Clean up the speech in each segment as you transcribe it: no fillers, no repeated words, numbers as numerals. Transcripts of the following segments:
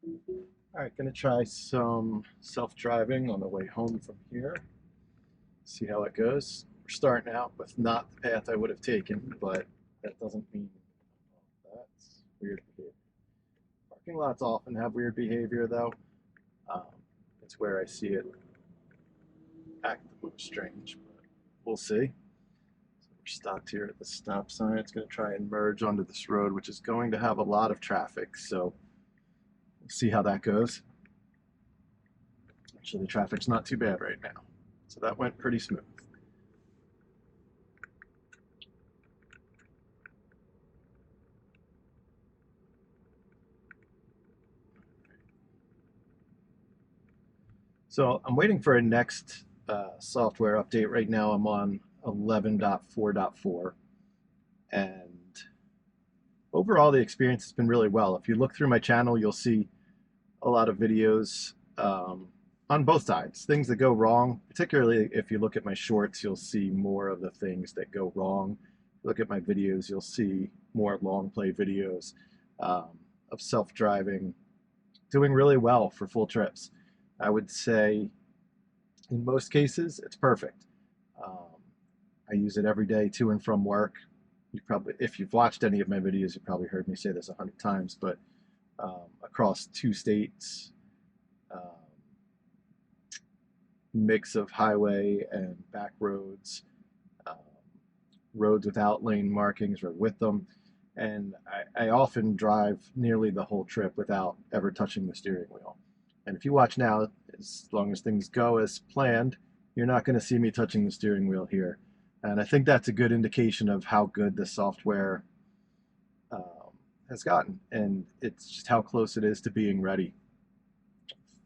All right, gonna try some self-driving on the way home from here. See how it goes. We're starting out with not the path I would have taken, but that doesn't mean that's weird behavior. Parking lots often have weird behavior, though. Um, it's where I see it act the most strange, but we'll see. So we're stopped here at the stop sign. It's gonna try and merge onto this road, which is going to have a lot of traffic. So we'll see how that goes. Actually, the traffic's not too bad right now. So that went pretty smooth. So I'm waiting for a next software update. Right now I'm on 11.4.4, and overall the experience has been really well. If you look through my channel, you'll see a lot of videos on both sides. Things that go wrong, particularly if you look at my shorts, you'll see more of the things that go wrong. If you look at my videos, you'll see more long play videos of self-driving doing really well for full trips. I would say in most cases, it's perfect. Um, I use it every day to and from work. You probably, if you've watched any of my videos, you probably heard me say this 100 times, but across 2 states, um, mix of highway and back roads, um, roads without lane markings or with them. And I often drive nearly the whole trip without ever touching the steering wheel. And if you watch now, as long as things go as planned, you're not going to see me touching the steering wheel here. And I think that's a good indication of how good the software has gotten. And it's just how close it is to being ready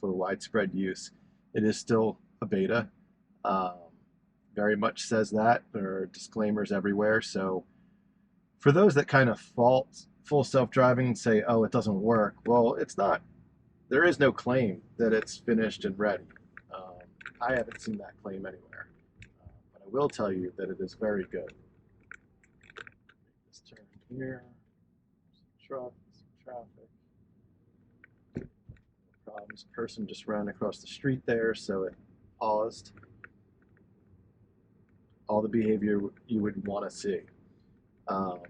for widespread use. It is still a beta. Um, very much says that. There are disclaimers everywhere. So for those that kind of fault full self-driving and say, oh, it doesn't work, well, it's not. There is no claim that it's finished and ready. Um, I haven't seen that claim anywhere. But I will tell you that it is very good. This turn here, some truck, some traffic. Problems. Person just ran across the street there, so it paused. All the behavior you would want to see. Um,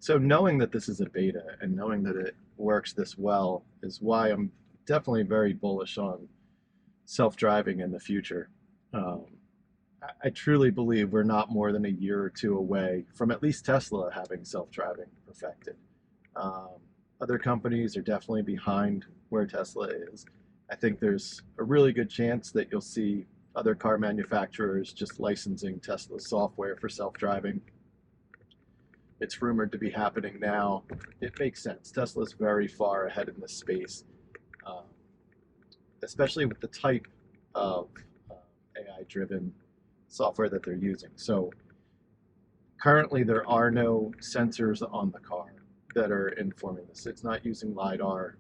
so knowing that this is a beta and knowing that it works this well is why I'm definitely very bullish on self-driving in the future. Um, I truly believe we're not more than a year or two away from at least Tesla having self-driving perfected. Um, Other companies are definitely behind where Tesla is. I think there's a really good chance that you'll see other car manufacturers just licensing Tesla's software for self-driving. It's rumored to be happening now. It makes sense. Tesla's very far ahead in this space, um, especially with the type of uh, AI-driven software that they're using. So currently, there are no sensors on the car that are informing this. It's not using LiDAR.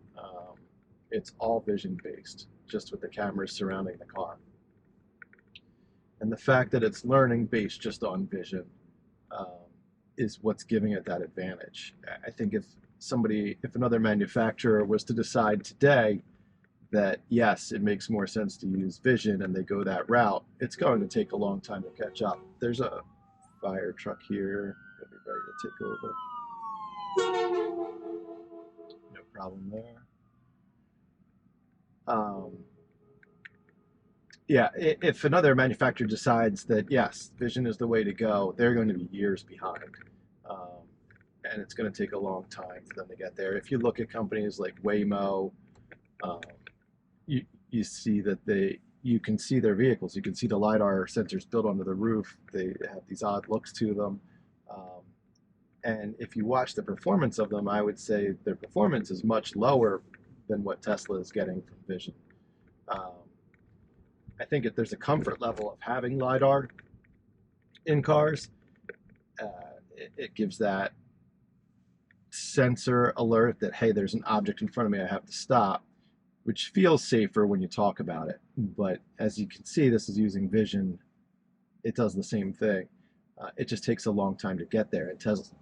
It's all vision based, just with the cameras surrounding the car. And the fact that it's learning based just on vision um, is what's giving it that advantage. I think if another manufacturer was to decide today that yes, it makes more sense to use vision and they go that route, it's going to take a long time to catch up. There's a fire truck here, gonna be ready to take over. No problem there. Um, yeah, if another manufacturer decides that yes, vision is the way to go, they're going to be years behind. Um, and it's going to take a long time for them to get there. If you look at companies like Waymo, um, you see that you can see their vehicles. You can see the lidar sensors built onto the roof. They have these odd looks to them. Um, and if you watch the performance of them, I would say their performance is much lower than what Tesla is getting from vision. Um, I think if there's a comfort level of having lidar in cars, uh, it gives that sensor alert that hey, there's an object in front of me, I have to stop, which feels safer when you talk about it. But as you can see, this is using vision. It does the same thing. It just takes a long time to get there. And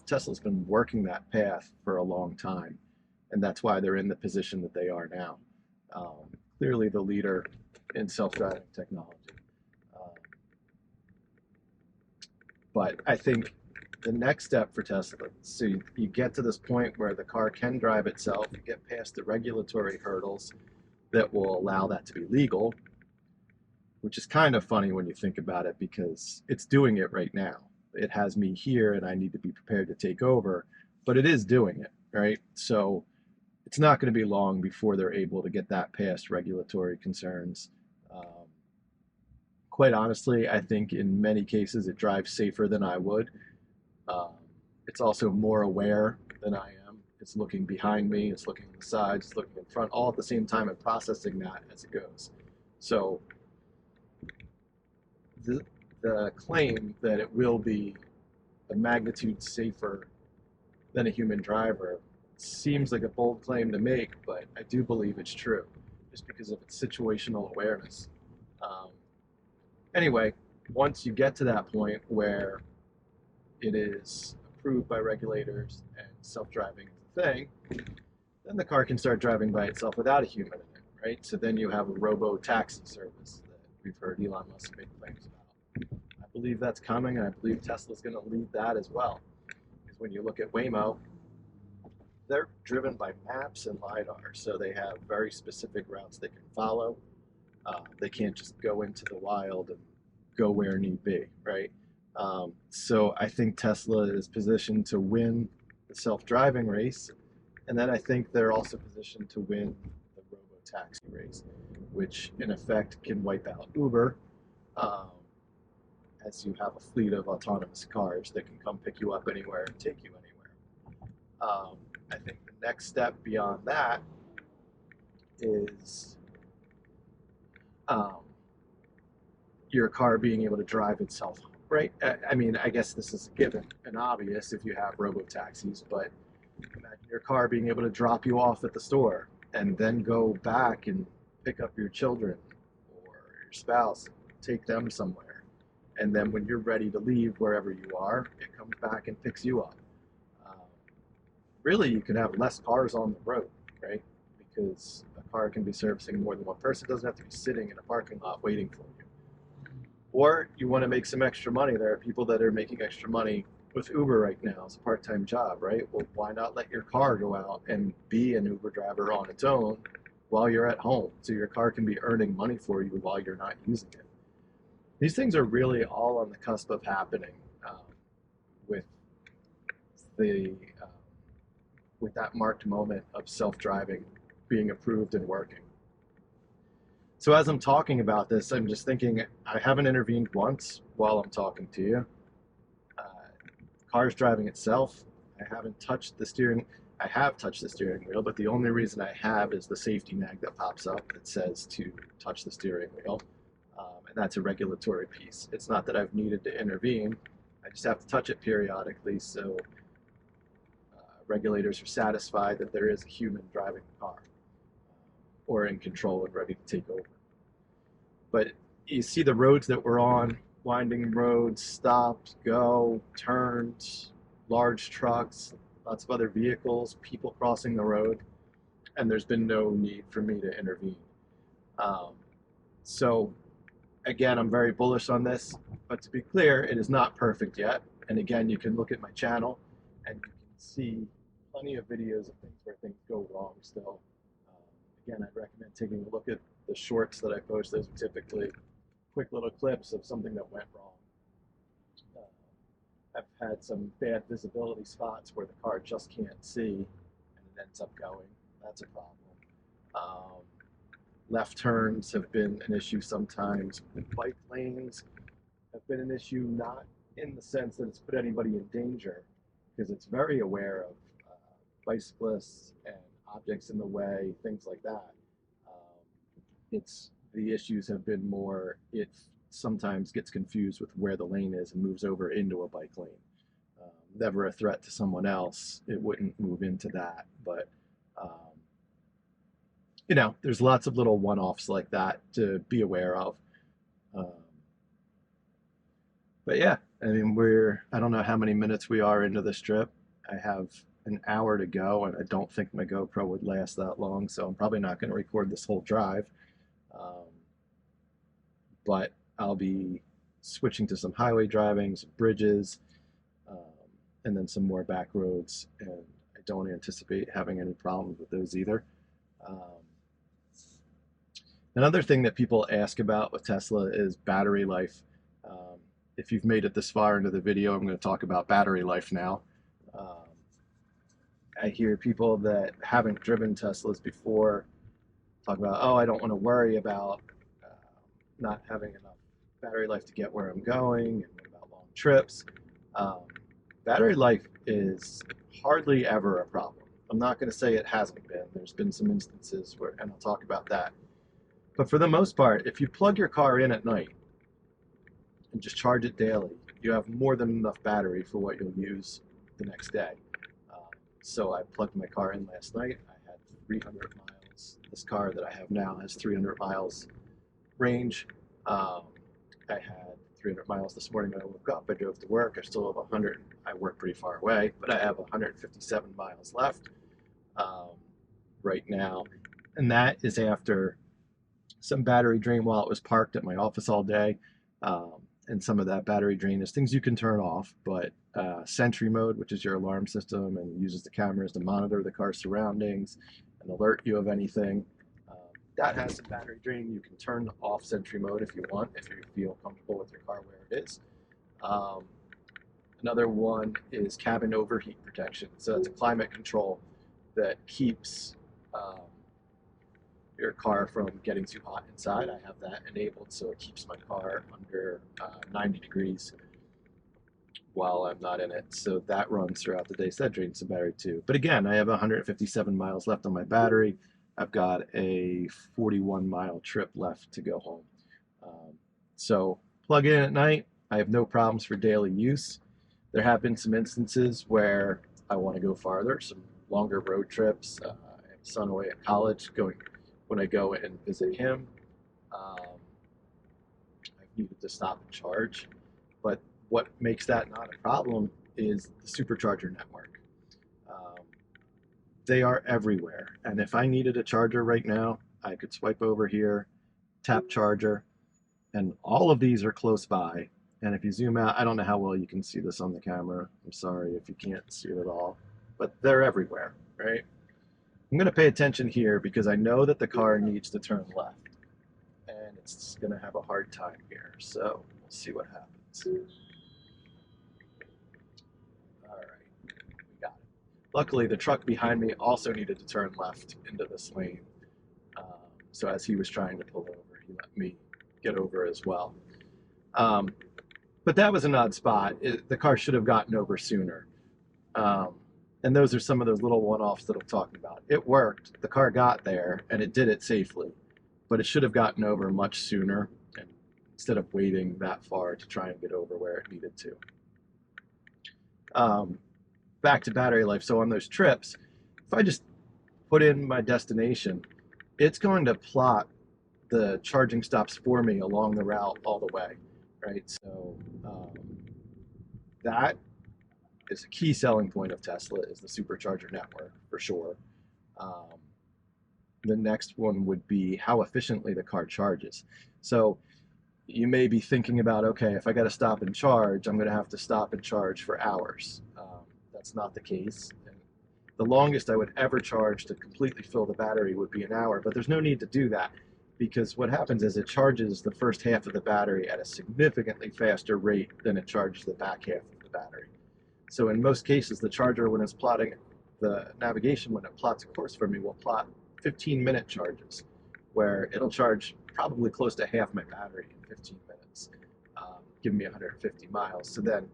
Tesla's been working that path for a long time. and that's why they're in the position that they are now. Clearly the leader in self-driving technology. Um, but I think the next step for Tesla, so you get to this point where the car can drive itself, you get past the regulatory hurdles that will allow that to be legal, which is kind of funny when you think about it because it's doing it right now. It has me here and I need to be prepared to take over, but it is doing it, right? So it's not going to be long before they're able to get that past regulatory concerns. Um, Quite honestly, I think in many cases it drives safer than I would. Um, it's also more aware than I am. It's looking behind me, it's looking on the sides, it's looking in front, all at the same time and processing that as it goes. So the, the claim that it will be a magnitude safer than a human driver seems like a bold claim to make, but I do believe it's true just because of its situational awareness. Um, anyway, once you get to that point where it is approved by regulators and self-driving is a thing, then the car can start driving by itself without a human in it, right? So then you have a robo-taxi service that we've heard Elon Musk make claims about. I believe that's coming, and I believe Tesla's going to lead that as well. Because when you look at Waymo, they're driven by maps and LiDAR, so they have very specific routes they can follow. They can't just go into the wild and go where need be, right? So I think Tesla is positioned to win the self-driving race, and then I think they're also positioned to win the robo-taxi race, which in effect can wipe out Uber, um, as you have a fleet of autonomous cars that can come pick you up anywhere and take you anywhere. I think the next step beyond that is um, your car being able to drive itself, right? I mean, I guess this is given and obvious if you have robo taxis, but imagine your car being able to drop you off at the store and then go back and pick up your children or your spouse, take them somewhere. And then when you're ready to leave wherever you are, it comes back and picks you up. Um, Really, you can have less cars on the road, right? Because a car can be servicing more than one person. It doesn't have to be sitting in a parking lot waiting for you. Or you want to make some extra money. There are people that are making extra money with Uber right now as a part-time job, right? Well, why not let your car go out and be an Uber driver on its own while you're at home? So your car can be earning money for you while you're not using it. These things are really all on the cusp of happening with the with that marked moment of self-driving being approved and working. So as I'm talking about this, I'm just thinking I haven't intervened once while I'm talking to you. Uh, Car's driving itself. I haven't touched the steering. I have touched the steering wheel, but the only reason I have is the safety nag that pops up that says to touch the steering wheel. And that's a regulatory piece. It's not that I've needed to intervene. I just have to touch it periodically so regulators are satisfied that there is a human driving the car or in control and ready to take over. But you see the roads that we're on, winding roads, stopped, go, turned, large trucks, lots of other vehicles, people crossing the road, and there's been no need for me to intervene. Um, so again, I'm very bullish on this, but to be clear, it is not perfect yet. And again, you can look at my channel and you can see plenty of videos of things where things go wrong still. Again, I'd recommend taking a look at the shorts that I post. Those are typically quick little clips of something that went wrong. I've had some bad visibility spots where the car just can't see and it ends up going. That's a problem. Um, Left turns have been an issue sometimes. Bike lanes have been an issue, not in the sense that it's put anybody in danger, because it's very aware of bicyclists and objects in the way, things like that. It's the issues have been more it sometimes gets confused with where the lane is and moves over into a bike lane. Never a threat to someone else. It wouldn't move into that, but there's lots of little one-offs like that to be aware of. Um, but yeah, I mean, I don't know how many minutes we are into this trip. I have an hour to go, and I don't think my GoPro would last that long, so I'm probably not going to record this whole drive. Um, but I'll be switching to some highway driving, some bridges, um, and then some more back roads, and I don't anticipate having any problems with those either. Um, Another thing that people ask about with Tesla is battery life. Um, if you've made it this far into the video, I'm going to talk about battery life now. Um, I hear people that haven't driven Teslas before talk about, oh, I don't want to worry about not having enough battery life to get where I'm going, and what about long trips. Um, Battery life is hardly ever a problem. I'm not going to say it hasn't been. There's been some instances where, and I'll talk about that. But for the most part, if you plug your car in at night and just charge it daily, you have more than enough battery for what you'll use the next day. So I plugged my car in last night. I had 300 miles. This car that I have now has 300 miles range. I had 300 miles this morning when I woke up. I drove to work. I still have 100. I work pretty far away, but I have 157 miles left right now. And that is after some battery drain while it was parked at my office all day. And some of that battery drain is things you can turn off, but Sentry mode, which is your alarm system and uses the cameras to monitor the car's surroundings and alert you of anything. That has some battery drain. You can turn off Sentry mode if you want, if you feel comfortable with your car where it is. Another one is cabin overheat protection. So it's a climate control that keeps your car from getting too hot inside. I have that enabled, so it keeps my car under 90 degrees while I'm not in it. So that runs throughout the day. So that drains some battery too. But again, I have 157 miles left on my battery. I've got a 41-mile trip left to go home. So plug in at night. I have no problems for daily use. There have been some instances where I want to go farther, some longer road trips. I have a son away at college. When I go and visit him, I've needed to stop and charge. But what makes that not a problem is the supercharger network. They are everywhere. And if I needed a charger right now, I could swipe over here, tap charger, and all of these are close by. And if you zoom out, I don't know how well you can see this on the camera. I'm sorry if you can't see it at all, but they're everywhere, right? I'm going to pay attention here because I know that the car needs to turn left, and it's going to have a hard time here. So we'll see what happens. All right, we got it. Luckily, the truck behind me also needed to turn left into this lane. So as he was trying to pull over, he let me get over as well. But that was an odd spot. The car should have gotten over sooner. And those are some of those little one-offs that I'm talking about. It worked. The car got there, and it did it safely. But it should have gotten over much sooner instead of waiting that far to try and get over where it needed to. Back to battery life. So on those trips, if I just put in my destination, it's going to plot the charging stops for me along the route all the way, right? So that is a key selling point of Tesla, is the supercharger network for sure. The next one would be how efficiently the car charges. So you may be thinking about, okay, if I got to stop and charge, I'm going to have to stop and charge for hours. That's not the case. And the longest I would ever charge to completely fill the battery would be an hour, but there's no need to do that, because what happens is it charges the first half of the battery at a significantly faster rate than it charges the back half of the battery. So in most cases, the charger, when it's plotting, the navigation, when it plots a course for me, will plot 15-minute charges, where it'll charge probably close to half my battery in 15 minutes, giving me 150 miles. So then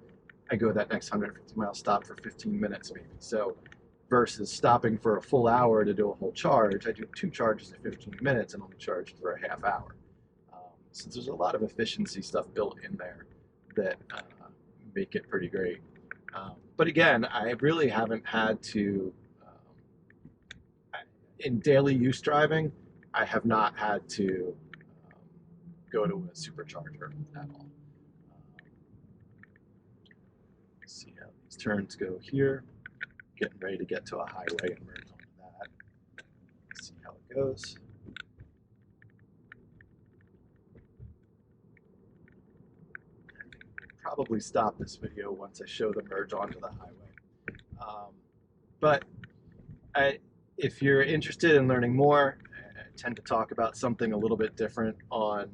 I go that next 150 mile stop for 15 minutes maybe. So versus stopping for a full hour to do a whole charge, I do 2 charges in 15 minutes and only charge for a half hour. So there's a lot of efficiency stuff built in there that make it pretty great. But again, I really haven't had to, in daily use driving, I have not had to go to a supercharger at all. Let's see how these turns go here. getting ready to get to a highway and merge onto that. Let's see how it goes. Probably stop this video once I show the merge onto the highway. But if you're interested in learning more, I tend to talk about something a little bit different on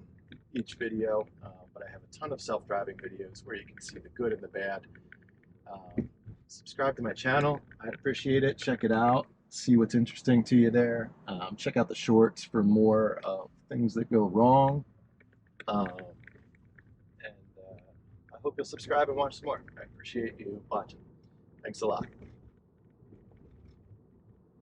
each video, but I have a ton of self-driving videos where you can see the good and the bad. Subscribe to my channel. I'd appreciate it. Check it out. See what's interesting to you there. Check out the shorts for more of things that go wrong. I hope you'll subscribe and watch some more. I appreciate you watching. Thanks a lot.